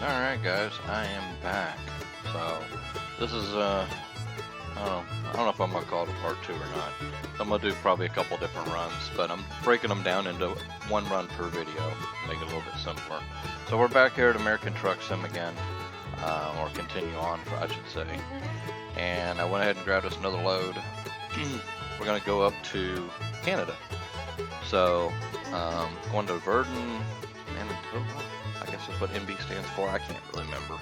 Alright guys, I am back. So, this is, I don't know if I'm gonna call it a part 2 or not. I'm gonna do probably a couple different runs, but I'm breaking them down into one run per video, make it a little bit simpler. So we're back here at American Truck Sim again, or continue on, I should say. And I went ahead and grabbed us another load. We're gonna go up to Canada. So, going to Virden, Manitoba. I guess that's what MB stands for. I can't really remember.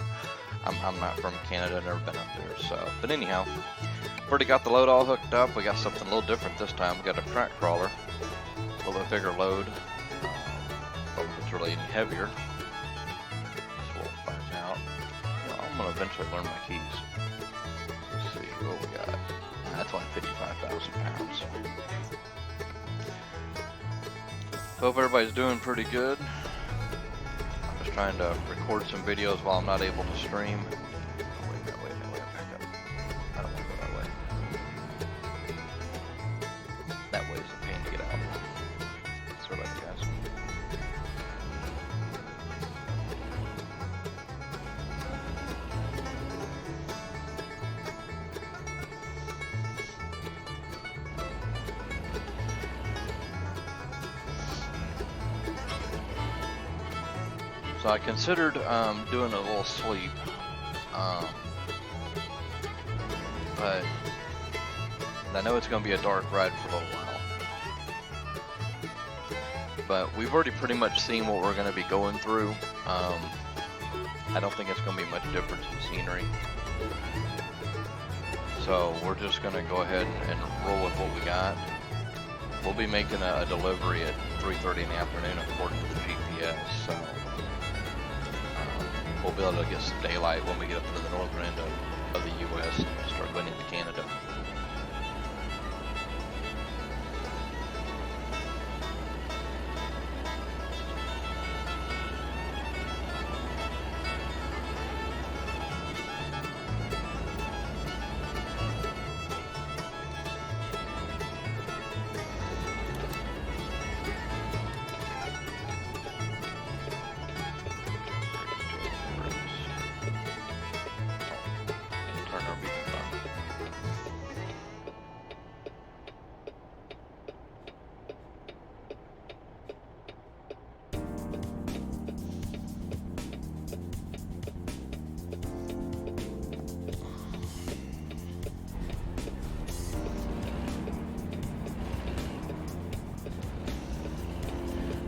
I'm not from Canada, never been up there. So, but anyhow, already got the load all hooked up. We got something a little different this time. We got a track crawler, a little bit bigger load. But if it's really any heavier, so we'll find out. Well, I'm gonna eventually learn my keys. Let's see what we got. That's only 55,000 pounds. Hope everybody's doing pretty good. Trying to record some videos while I'm not able to stream. Wait a minute, back up. I don't want to go that way. That way is a pain to get out. Sorry about that, guys. So I considered doing a little sleep, but I know it's going to be a dark ride for a little while. But we've already pretty much seen what we're going to be going through. I don't think it's going to be much difference in scenery. So we're just going to go ahead and roll with what we got. We'll be making a delivery at 3:30 in the afternoon according to the GPS. So. We'll be able to get some daylight when we get up to the northern end of the U.S. and start going into Canada.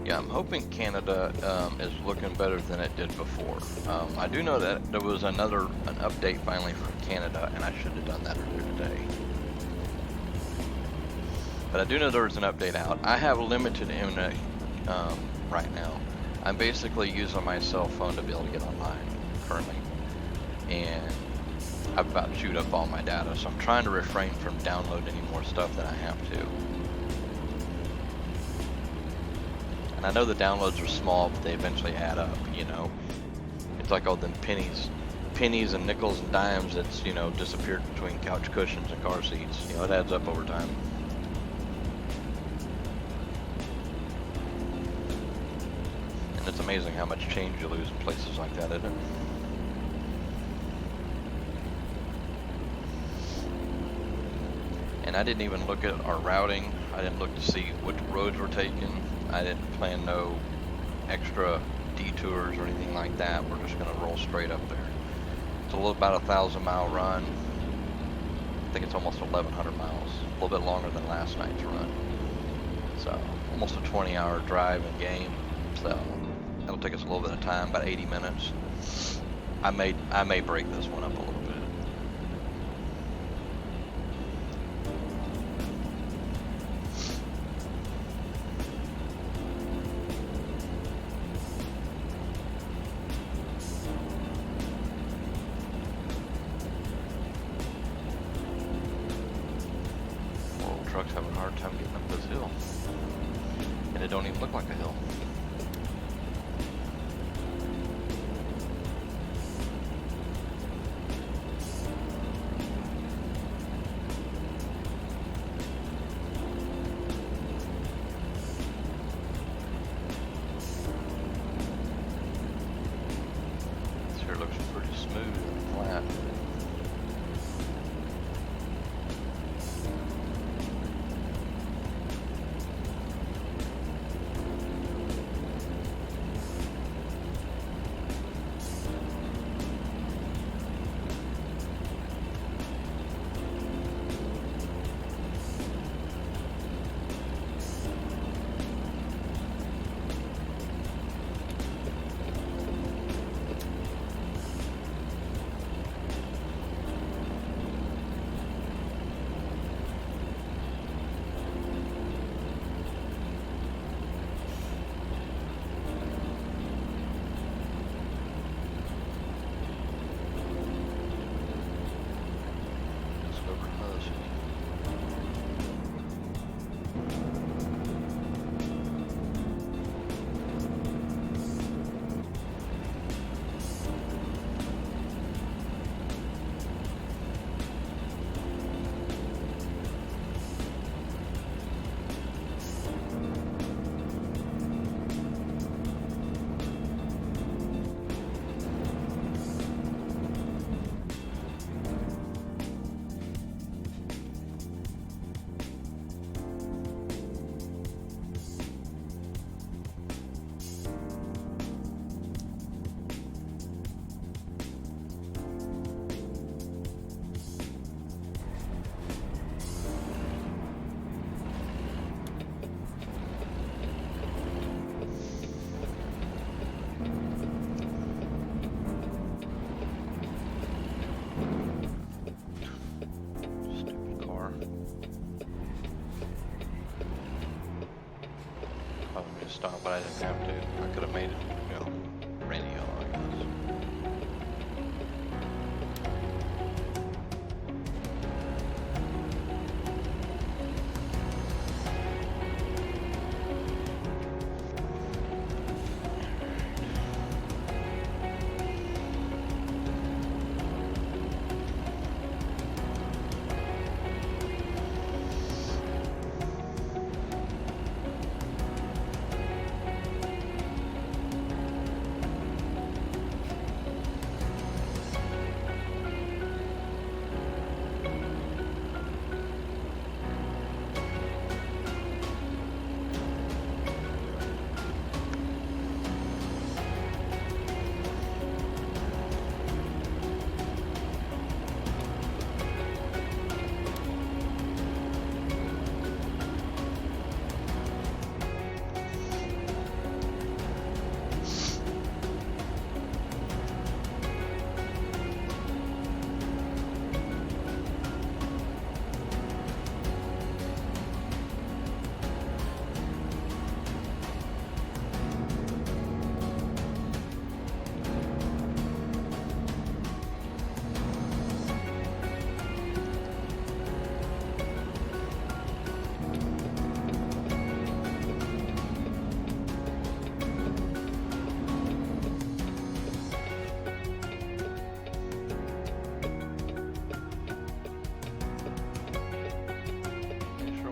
Yeah, I'm hoping Canada is looking better than it did before. I do know that there was an update finally for Canada, and I should have done that earlier today. But I do know there was an update out. I have limited internet right now. I'm basically using my cell phone to be able to get online currently, and I've about chewed up all my data, so I'm trying to refrain from downloading any more stuff than I have to. I know the downloads are small, but they eventually add up, you know. It's like all them pennies and nickels and dimes that's, you know, disappeared between couch cushions and car seats. You know, it adds up over time. And it's amazing how much change you lose in places like that, isn't it? And I didn't even look at our routing. I didn't look to see which roads we're taking. I didn't plan no extra detours or anything like that. We're just going to roll straight up there. It's about a 1,000-mile run. I think it's almost 1,100 miles. A little bit longer than last night's run. So almost a 20-hour drive and game. So it'll take us a little bit of time, about 80 minutes. I may break this one up a little bit. Truck's having a hard time getting up this hill, and it don't even look like a hill. to stop, but I didn't have to. I could have made it, you know, rainy yellow, I guess.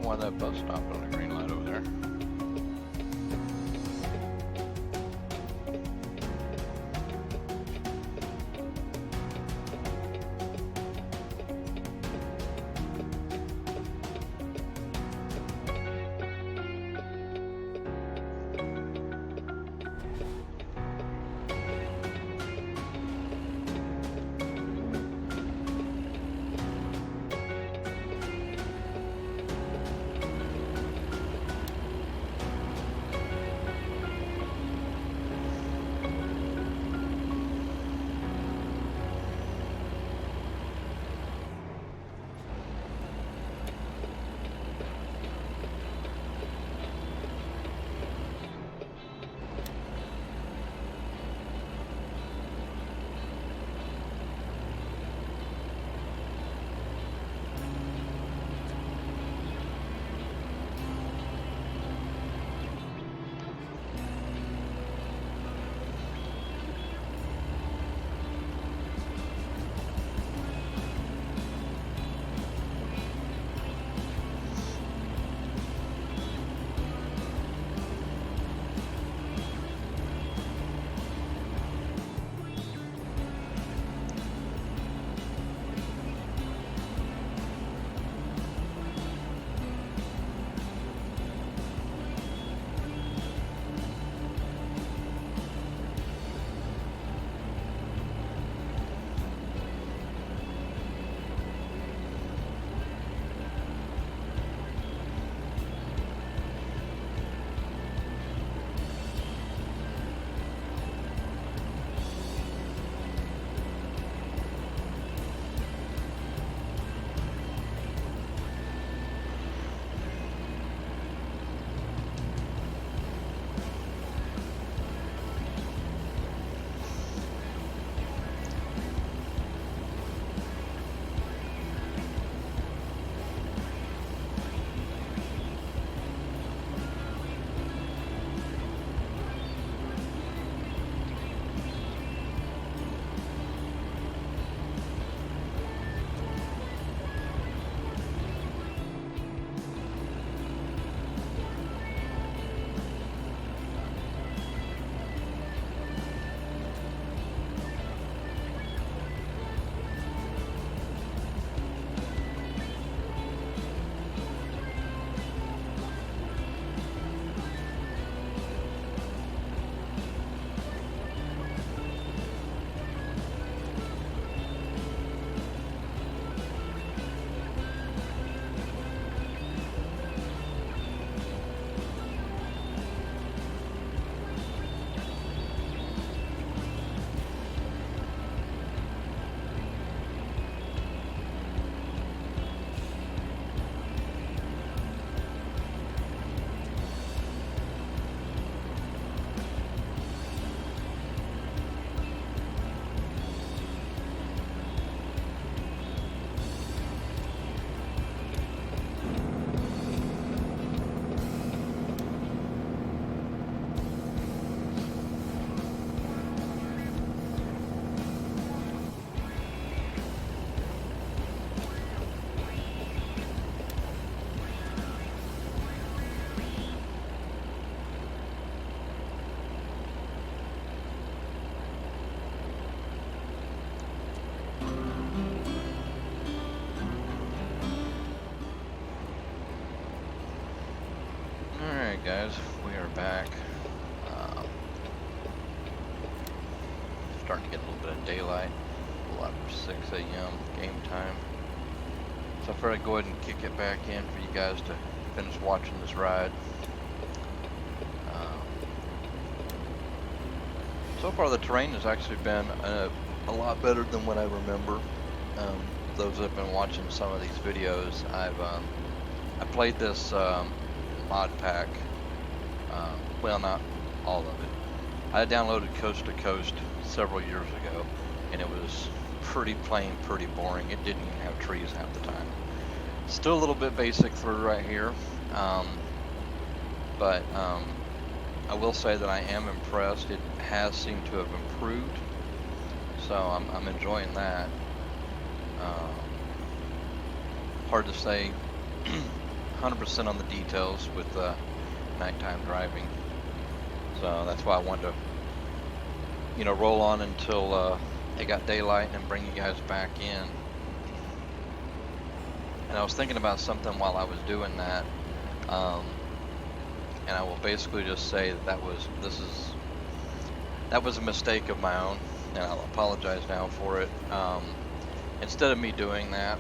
Why that bus stopped on a green light over there. Alright guys, we are back. Starting to get a little bit of daylight. A little after 6 a.m. game time. So I figured I'd go ahead and kick it back in for you guys to finish watching this ride. So far the terrain has actually been a lot better than what I remember. Those that have been watching some of these videos, I played this mod pack. Well, not all of it. I downloaded Coast to Coast several years ago, and it was pretty plain, pretty boring. It didn't even have trees half the time. Still a little bit basic through right here, but I will say that I am impressed. It has seemed to have improved, so I'm enjoying that. Hard to say 100% on the details with nighttime driving, so that's why I wanted to, you know, roll on until it got daylight and bring you guys back in. And I was thinking about something while I was doing that, and I will basically just say that that was a mistake of my own, and I'll apologize now for it. Instead of me doing that,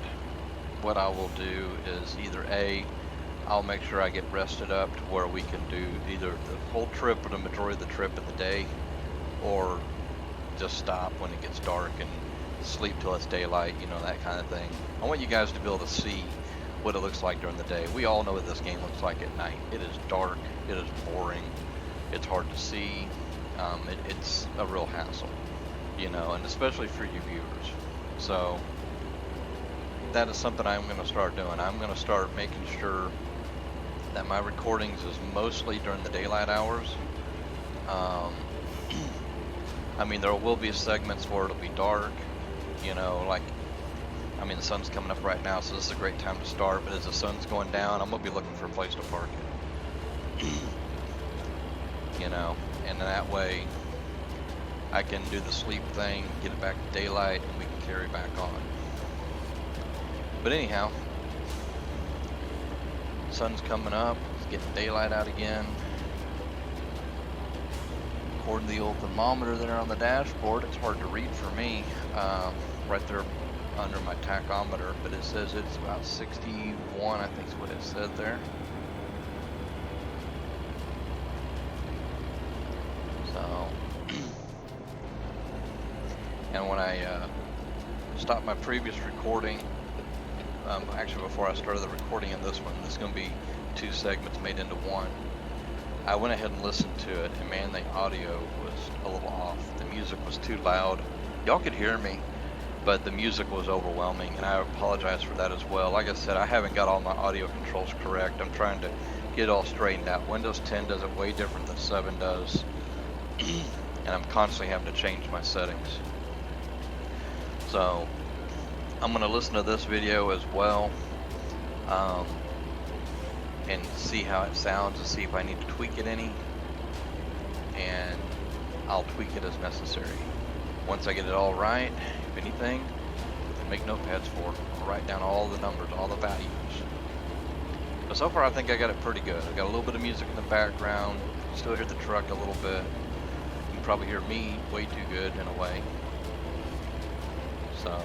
what I will do is either I'll make sure I get rested up to where we can do either the whole trip or the majority of the trip in the day, or just stop when it gets dark and sleep till it's daylight, you know, that kind of thing. I want you guys to be able to see what it looks like during the day. We all know what this game looks like at night. It is dark, it is boring, it's hard to see, it's a real hassle, you know, and especially for you viewers. So that is something I'm going to start doing. I'm going to start making sure that my recordings is mostly during the daylight hours. I mean, there will be segments where it'll be dark, you know, like, I mean, the sun's coming up right now, so this is a great time to start, but as the sun's going down, I'm going to be looking for a place to park it. You know, and that way I can do the sleep thing, get it back to daylight, and we can carry back on. But anyhow, sun's coming up, it's getting daylight out again. According to the old thermometer there on the dashboard, it's hard to read for me, right there under my tachometer, but it says it's about 61, I think is what it said there. So, and when I stopped my previous recording, actually before I started the recording in this one, this is going to be 2 segments made into one. I went ahead and listened to it, and man, the audio was a little off. The music was too loud. Y'all could hear me, but the music was overwhelming, and I apologize for that as well. Like I said, I haven't got all my audio controls correct. I'm trying to get it all straightened out. Windows 10 does it way different than 7 does, and I'm constantly having to change my settings. So I'm going to listen to this video as well, and see how it sounds and see if I need to tweak it any, and I'll tweak it as necessary. Once I get it all right, if anything, I make notepads for it. I'll write down all the numbers, all the values. But so far I think I got it pretty good. I got a little bit of music in the background, still hear the truck a little bit. You can probably hear me way too good in a way. So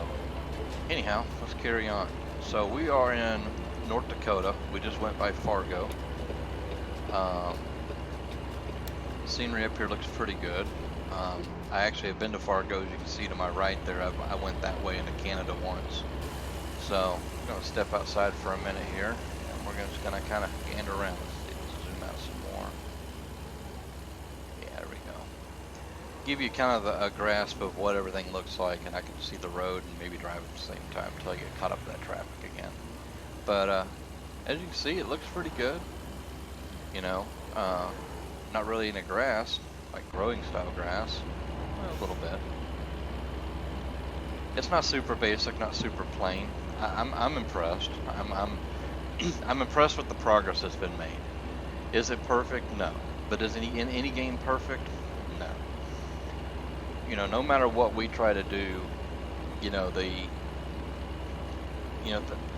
anyhow, let's carry on. So we are in North Dakota. We just went by Fargo. Scenery up here looks pretty good. I actually have been to Fargo, as you can see to my right there. I went that way into Canada once. So I'm going to step outside for a minute here, and we're just going to kind of gander around. Let's zoom out some more. Yeah, there we go. Give you kind of a grasp of what everything looks like, and I can see the road and maybe drive at the same time until I get caught up in that traffic again. But as you can see, it looks pretty good. You know, not really any grass, like growing style grass. Well, a little bit. It's not super basic, not super plain. I'm impressed. I'm impressed with the progress that's been made. Is it perfect? No. But is any game perfect? No. You know, no matter what we try to do, you know,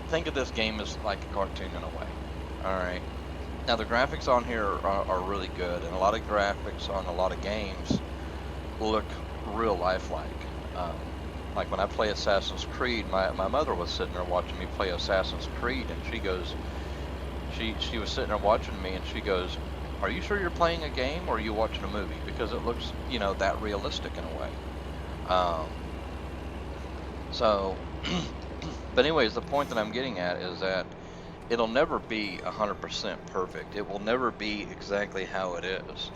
think of this game as like a cartoon in a way. All right. Now the graphics on here are really good, and a lot of graphics on a lot of games look real lifelike. Um, like when I play Assassin's Creed, my mother was sitting there watching me play Assassin's Creed, and she goes, she was sitting there watching me, and she goes, "Are you sure you're playing a game or are you watching a movie? Because it looks, that realistic in a way." Um, so, but anyways, the point that I'm getting at is that it'll never be 100% perfect. It will never be exactly how it is.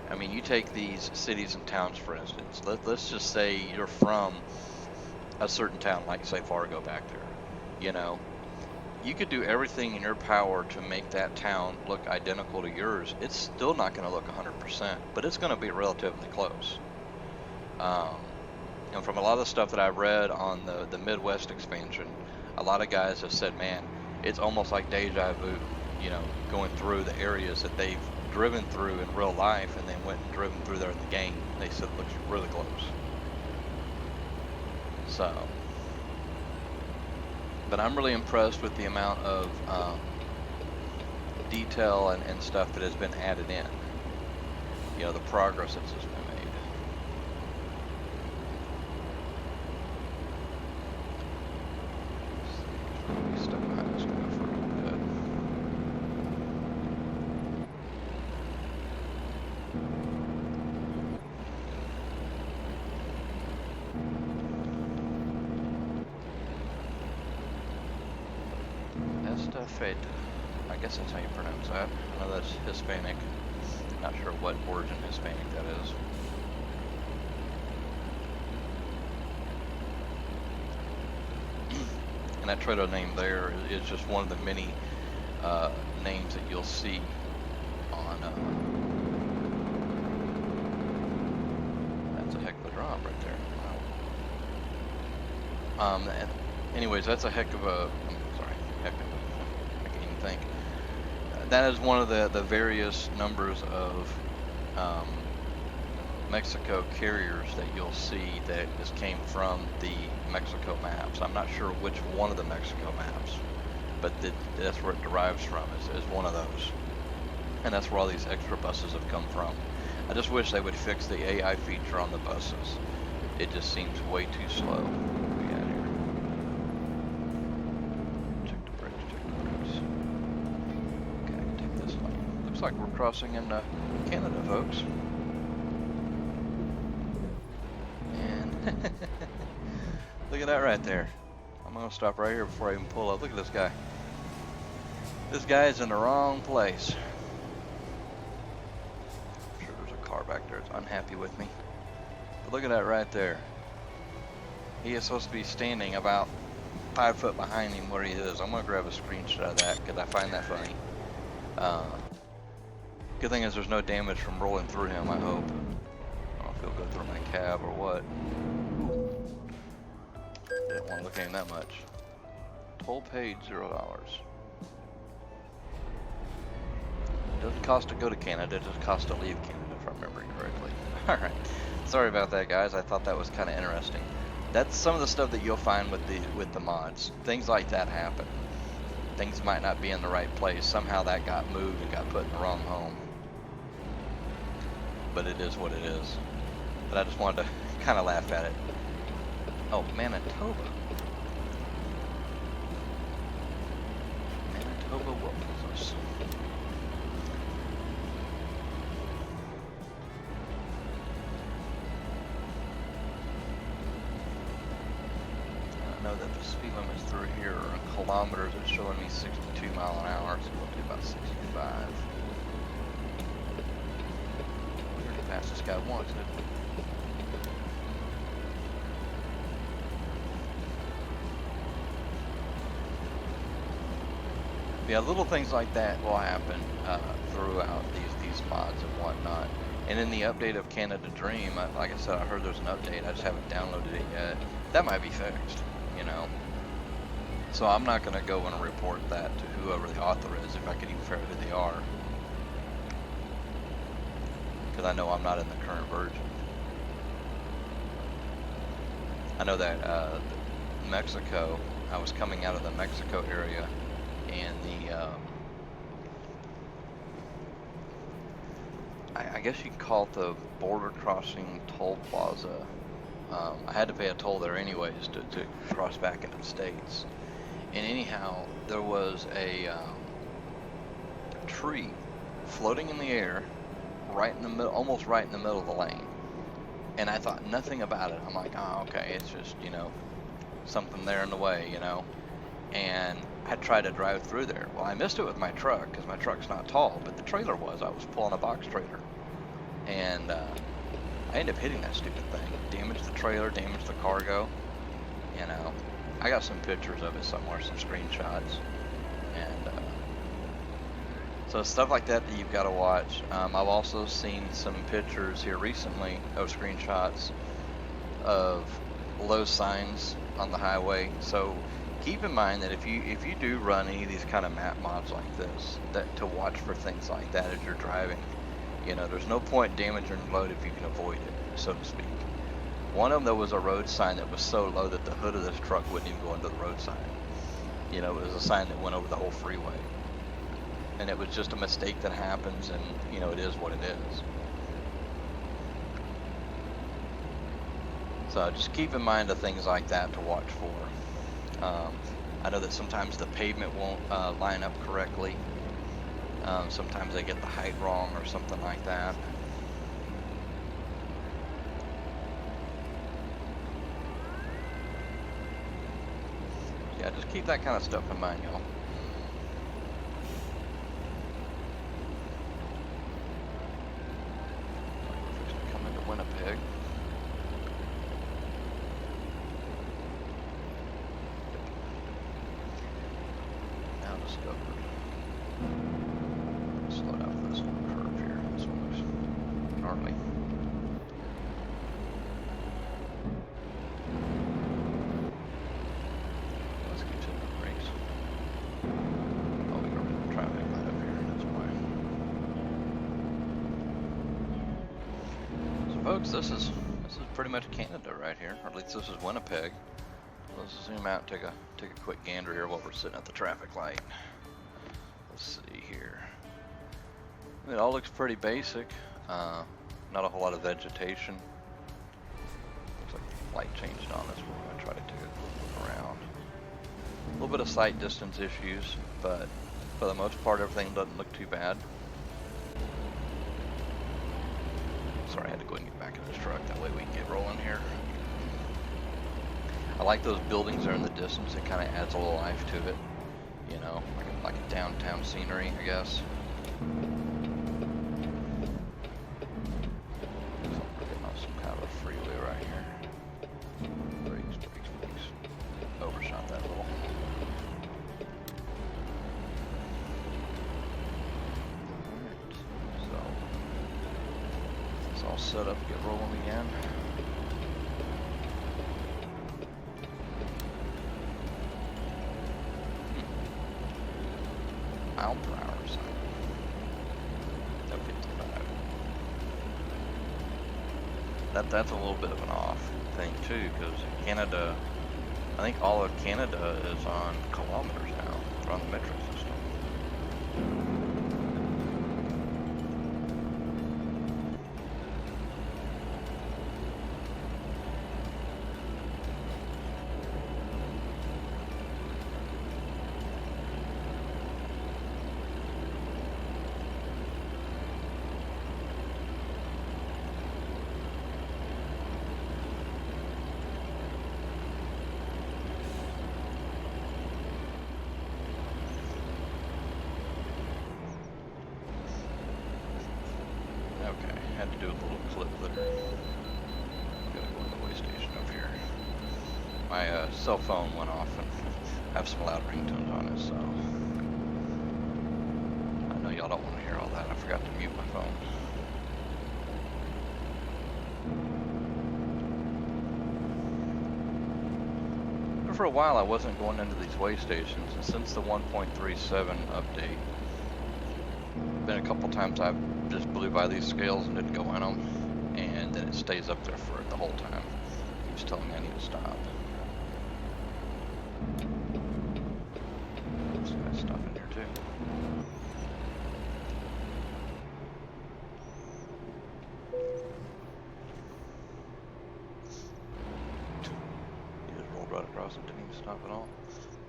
I mean, you take these cities and towns, for instance. Let's just say you're from a certain town, like say Fargo back there. You know, you could do everything in your power to make that town look identical to yours. It's still not going to look 100%, but it's going to be relatively close. Um, and from a lot of the stuff that I've read on the Midwest expansion, a lot of guys have said, man, it's almost like deja vu, going through the areas that they've driven through in real life and then went and driven through there in the game. They said it looks really close. So, but I'm really impressed with the amount of detail and stuff that has been added in. The progress that's just been made. Stuff behind this guy for a good. Estafeta. I guess that's how you pronounce that. I know that's Hispanic. Not sure what origin Hispanic that is. And that trader name there is just one of the many names that you'll see on. That's a heck of a drop right there. Wow. And anyways, that's a heck of a. I can't even think. That is one of the various numbers of Mexico carriers that you'll see that just came from the Mexico maps. I'm not sure which one of the Mexico maps, but that's where it derives from, is one of those. And that's where all these extra buses have come from. I just wish they would fix the AI feature on the buses. It just seems way too slow. Looks like we're crossing into Canada, folks. And look at that right there. I'm gonna stop right here before I even pull up. Look at this guy. This guy is in the wrong place. I'm sure there's a car back there that's unhappy with me. But look at that right there. He is supposed to be standing about 5 foot behind him where he is. I'm gonna grab a screenshot of that because I find that funny. Good thing is there's no damage from rolling through him, I hope. I don't know if he'll go through my cab or what. Didn't want to look at him that much. Toll paid $0. Doesn't cost to go to Canada, it just costs to leave Canada, if I remember correctly. Alright, sorry about that, guys. I thought that was kind of interesting. That's some of the stuff that you'll find with the mods. Things like that happen. Things might not be in the right place. Somehow that got moved and got put in the wrong home. But it is what it is. But I just wanted to kind of laugh at it. Oh, Manitoba. Manitoba Wilkins. I know that the speed limit through here in kilometers is showing me 62 miles an hour, so we'll do about 65. Fastest guy wants it. Yeah, little things like that will happen throughout these mods and whatnot. And in the update of Canada Dream, like I said, I heard there's an update. I just haven't downloaded it yet. That might be fixed, So I'm not going to go and report that to whoever the author is, if I can even figure out who they are. Because I know I'm not in the current version. I know that Mexico, I was coming out of the Mexico area, and I guess you can call it the border crossing toll plaza. I had to pay a toll there anyways to cross back into the States. And anyhow, there was a tree floating in the air right in the middle, almost right in the middle of the lane. And I thought nothing about it. I'm like, oh, okay, it's just, something there in the way, And I tried to drive through there. Well, I missed it with my truck because my truck's not tall, but the trailer was. I was pulling a box trailer. And I ended up hitting that stupid thing. Damaged the trailer, damaged the cargo. I got some pictures of it somewhere, some screenshots. And so stuff like that you've got to watch. I've also seen some pictures here recently of screenshots of low signs on the highway. So keep in mind that if you do run any of these kind of map mods like this, that to watch for things like that as you're driving. There's no point damaging the road if you can avoid it, so to speak. One of them, there was a road sign that was so low that the hood of this truck wouldn't even go into the road sign. It was a sign that went over the whole freeway. And it was just a mistake that happens, and it is what it is. So just keep in mind of things like that to watch for. I know that sometimes the pavement won't line up correctly. Sometimes they get the height wrong or something like that. Yeah, just keep that kind of stuff in mind, y'all. Come into Winnipeg. Now discovered. Slow down for this little curve here. This one looks gnarly. Let's keep hitting the brakes. Oh, we got a little traffic light up here. That's why. So, folks, this is pretty much Canada right here, or at least this is Winnipeg. Let's zoom out and take a quick gander here while we're sitting at the traffic light. Let's see here. It all looks pretty basic. Not a whole lot of vegetation. Looks like the light changed on us. We're going to try to take a quick look around. A little bit of sight distance issues, but for the most part, everything doesn't look too bad. Sorry, I had to go and get back in this truck. That way we can get rolling here. I like those buildings there in the distance. It kind of adds a little life to it. Like a downtown scenery, I guess. Some kind of a freeway right here. Brakes. Overshot that little. Alright, so it's all set up, get rolling again. Mile per hour sign. No 55. That's a little bit of an off thing too, because Canada, I think all of Canada is on kilometers now. They're on the metric system. Okay, had to do a little clip there. Gotta go to the way station up here. My cell phone went off and I have some loud ringtones on it, so I know y'all don't want to hear all that. I forgot to mute my phone. But for a while I wasn't going into these way stations, and since the 1.37 update, been a couple times I've just blew by these scales and didn't go in them, and then it stays up there for the whole time. It keeps telling me I need to stop. This guy's stuff in here too.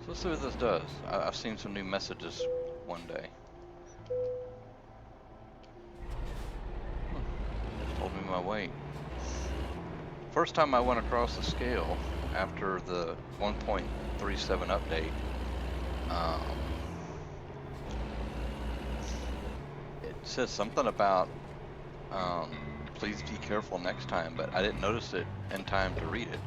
So let's see what this does. I've seen some new messages one day. Just told me my weight. First time I went across the scale after the 1.37 update, it says something about please be careful next time, but I didn't notice it in time to read it.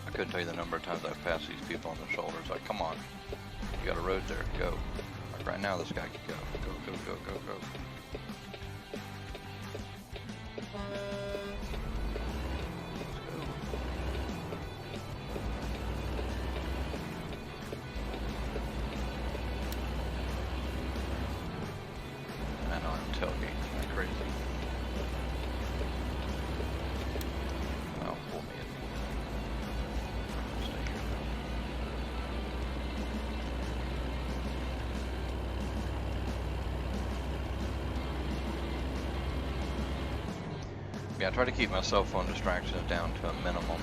I couldn't tell you the number of times I've passed these people on the shoulders. Like, come on, you got a road there, go. Like right now, this guy can go, go, go, go, go, go. I know I'm tailgating like crazy. Oh, pull me in. Stay here. Yeah, I try to keep my cell phone distractions down to a minimum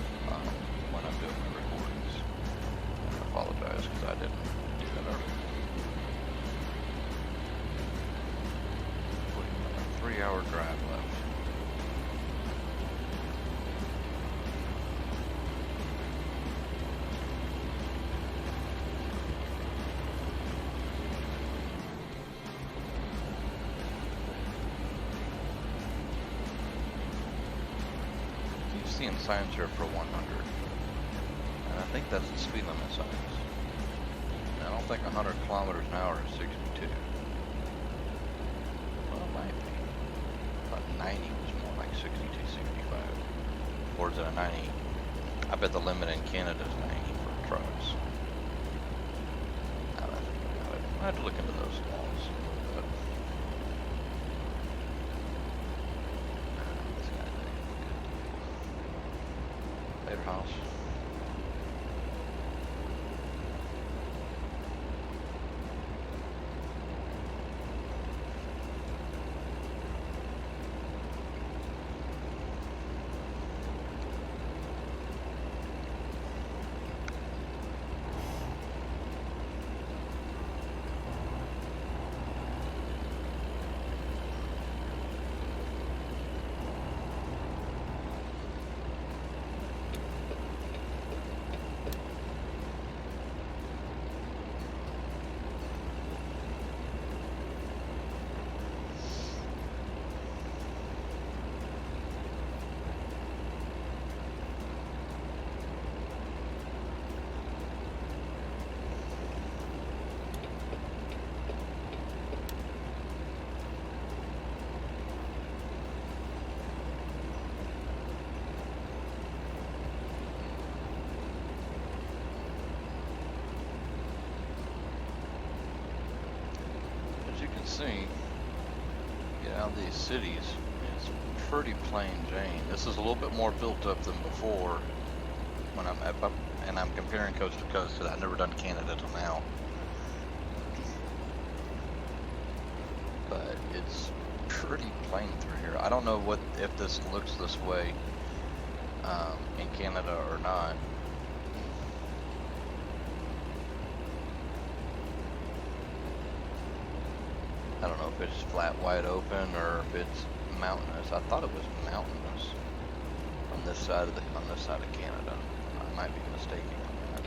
when I'm doing my recordings. I apologize because I didn't do that earlier. 3-hour drive left. Keep seeing signs here for 100, and I think that's the speed limit signs. And I don't think 100 kilometers an hour is 62. Well, it might be. 90 was more like 62, 65. Or is it a 90? I bet the limit in Canada is 90 for trucks. Now that I think about it, I have to look into those laws. But, this guy's a later house. See, get out of these cities, it's pretty plain Jane. This is a little bit more built up than before when I'm up, and I'm comparing coast to coast because I've never done Canada till now. But it's pretty plain through here. I don't know what if this looks this way in Canada or not. I don't know if it's flat wide open or if it's mountainous. I thought it was mountainous on this side of Canada. I might be mistaken on that.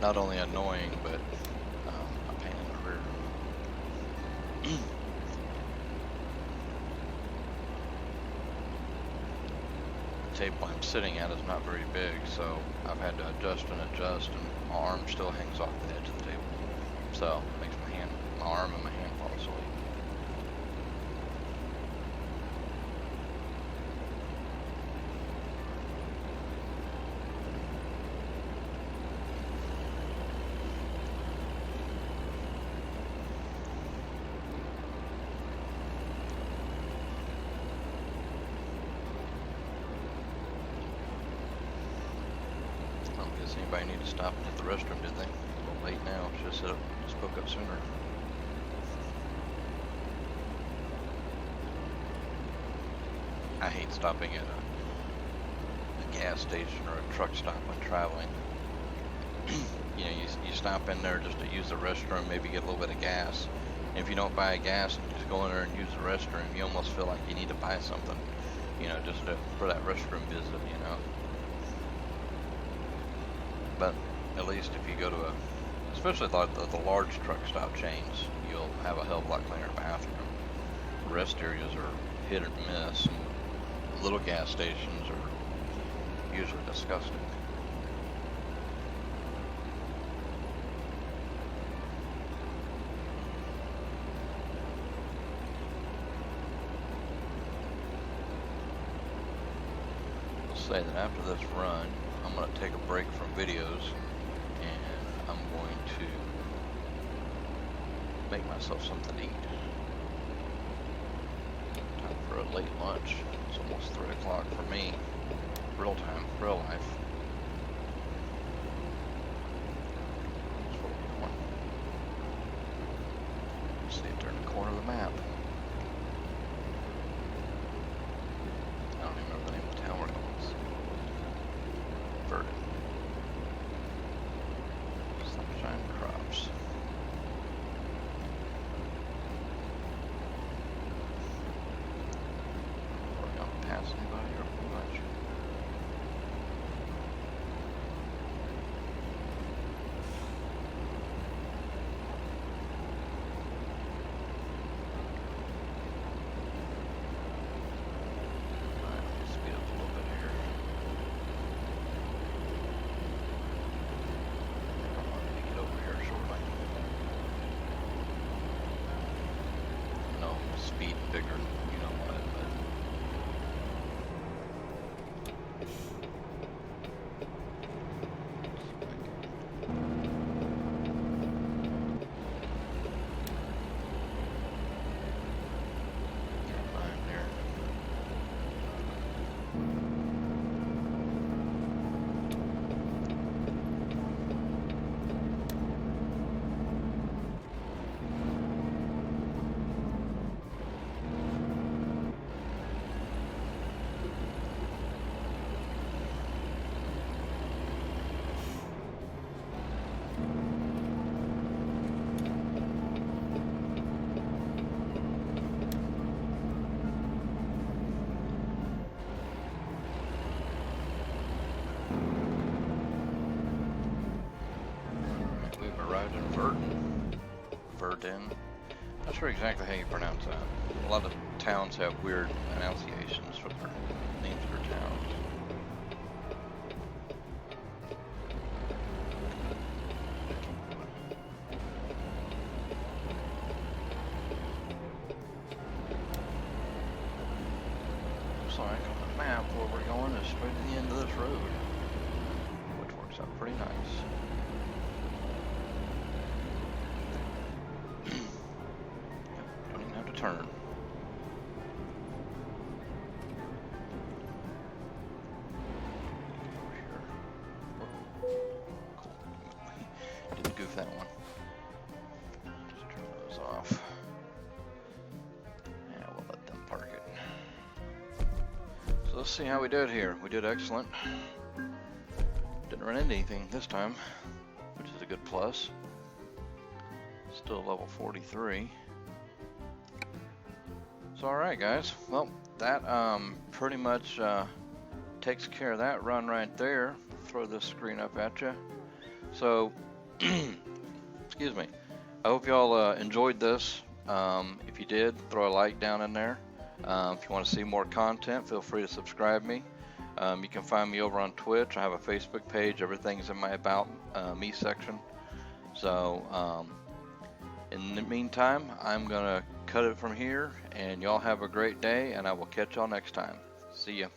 not only annoying, but a pain in the rear. The table I'm sitting at is not very big, so I've had to adjust, and my arm still hangs off the edge of the table. So it makes my arm and my hand fall asleep. Does anybody need to stop and hit the restroom, did they? A little late now, just spoke up sooner. I hate stopping at a gas station or a truck stop when traveling. You know, you stop in there just to use the restroom, maybe get a little bit of gas. And if you don't buy gas and you just go in there and use the restroom, you almost feel like you need to buy something, you know, just for that restroom visit, you know. But at least if you go to especially the large truck stop chains, you'll have a hell of a lot cleaner bathroom. The rest areas are hit or miss, and little gas stations are usually disgusting. I'll say that after this run, I'm going to take a break from videos, and I'm going to make myself something to eat. Time for a late lunch. It's almost 3 o'clock for me. Real time, real life. That's what we're doing. See it there in the corner of the map. I don't even remember the name of the town we're going. Virden. Sunshine crops. Are we gonna pass anybody or pretty much? Alright, let's speed up a little bit here. Speed bigger, you know what, but fine there. Arrived in Virden. Not sure exactly how you pronounce that. A lot of towns have weird pronunciations for their names of their towns. Looks like on the map where we're going is straight to the end of this road, which works out pretty nice. Turn. Over here. Cool. Didn't goof that one. Just turn those off. Yeah, we'll let them park it. So let's see how we did here. We did excellent. Didn't run into anything this time, which is a good plus. Still level 43. So alright guys, well that pretty much takes care of that run right there. Throw this screen up at you. So Excuse me. I hope y'all enjoyed this. If you did, throw a like down in there. If you want to see more content, feel free to subscribe me. You can find me over on Twitch. I have a Facebook page. Everything's in my About Me section. So, in the meantime, I'm going to cut it from here, and y'all have a great day, and I will catch y'all next time. See ya.